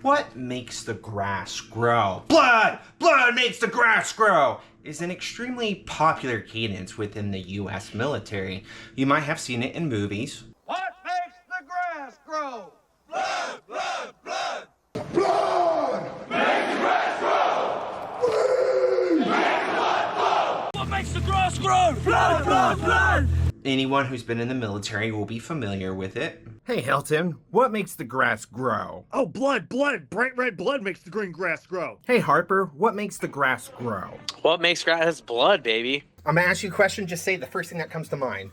What makes the grass grow? Blood! Blood makes the grass grow! Is an extremely popular cadence within the US military. You might have seen it in movies. What makes the grass grow? Blood! Blood! Blood! Blood! Makes the grass grow! Bleed! Makes blood flow! What makes the grass grow? Blood! Blood! Blood! Anyone who's been in the military will be familiar with it. Hey, Hilton, what makes the grass grow? Oh, blood, blood. Bright red blood makes the green grass grow. Hey, Harper, what makes the grass grow? What makes grass? Blood, baby. I'm gonna ask you a question, just say the first thing that comes to mind.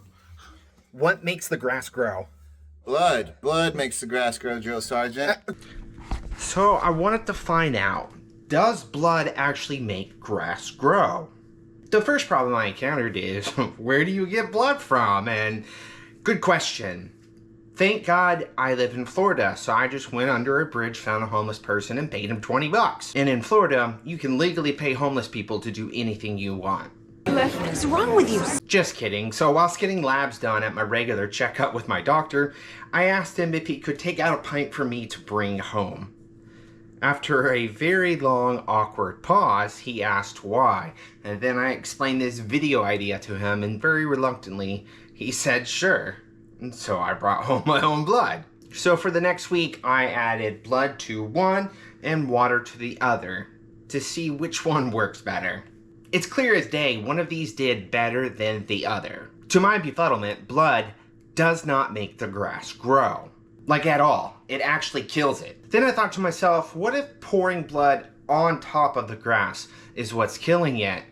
What makes the grass grow? Blood. Blood makes the grass grow, Drill Sergeant. So I wanted to find out, does blood actually make grass grow? The first problem I encountered is, where do you get blood from? And good question. Thank God I live in Florida, so I just went under a bridge, found a homeless person, and paid him $20. And in Florida, you can legally pay homeless people to do anything you want. What is wrong with you? Just kidding. So whilst getting labs done at my regular checkup with my doctor, I asked him if he could take out a pint for me to bring home. After a very long, awkward pause, he asked why, and then I explained this video idea to him, and very reluctantly, he said sure. And so I brought home my own blood. So for the next week, I added blood to one and water to the other to see which one works better. It's clear as day, one of these did better than the other. To my befuddlement, blood does not make the grass grow. Like at all. It actually kills it. Then I thought to myself, what if pouring blood on top of the grass is what's killing it?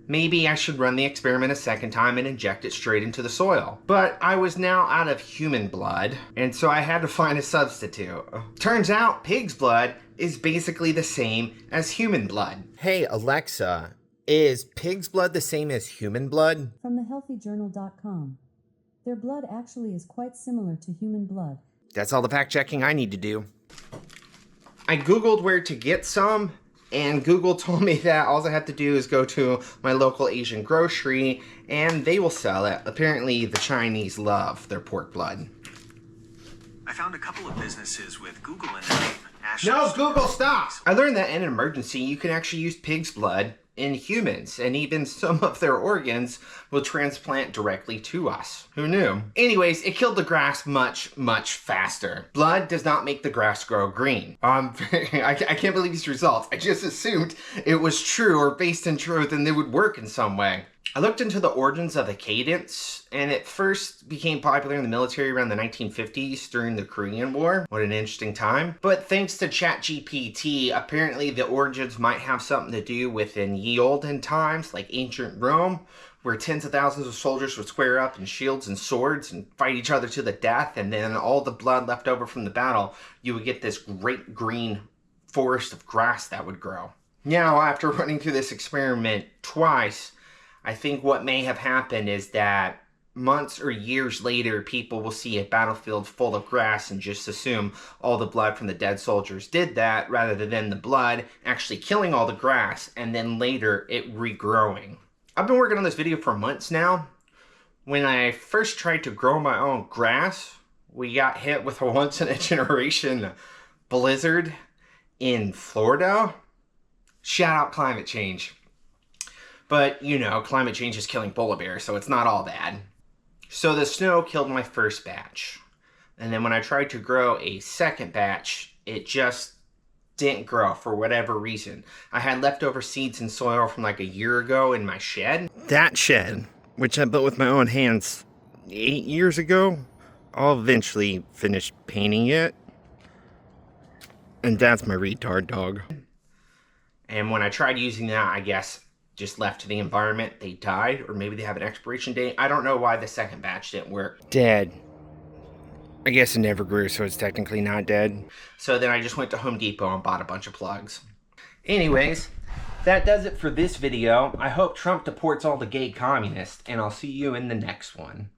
Maybe I should run the experiment a second time and inject it straight into the soil. But I was now out of human blood, and so I had to find a substitute. Turns out pig's blood is basically the same as human blood. Hey, Alexa, is pig's blood the same as human blood? From thehealthyjournal.com. Their blood actually is quite similar to human blood. That's all the fact checking I need to do. I Googled where to get some, and Google told me that all I have to do is go to my local Asian grocery, and they will sell it. Apparently, the Chinese love their pork blood. I found a couple of businesses with Google in their name. No, Google, stop! I learned that in an emergency, you can actually use pig's blood in humans, and even some of their organs will transplant directly to us. Who knew? Anyways, it killed the grass much, much faster. Blood does not make the grass grow green. I can't believe these results. I just assumed it was true or based in truth and they would work in some way. I looked into the origins of the cadence, and it first became popular in the military around the 1950s during the Korean War. What an interesting time. But thanks to ChatGPT, apparently the origins might have something to do with in ye olden times, like ancient Rome, where tens of thousands of soldiers would square up in shields and swords and fight each other to the death, and then all the blood left over from the battle, you would get this great green forest of grass that would grow. Now, after running through this experiment twice, I think what may have happened is that months or years later, people will see a battlefield full of grass and just assume all the blood from the dead soldiers did that, rather than the blood actually killing all the grass and then later it regrowing. I've been working on this video for months now. When I first tried to grow my own grass, we got hit with a once-in-a-generation blizzard in Florida. Shout out climate change. But, you know, climate change is killing polar bears, so it's not all bad. So the snow killed my first batch. And then when I tried to grow a second batch, it just didn't grow for whatever reason. I had leftover seeds and soil from like a year ago in my shed. That shed, which I built with my own hands 8 years ago, I'll eventually finish painting it. And that's my retard dog. And when I tried using that, I guess just left to the environment, they died, or maybe they have an expiration date. I don't know why the second batch didn't work. Dead. I guess it never grew, so it's technically not dead. So then I just went to Home Depot and bought a bunch of plugs. Anyways, that does it for this video. I hope Trump deports all the gay communists, and I'll see you in the next one.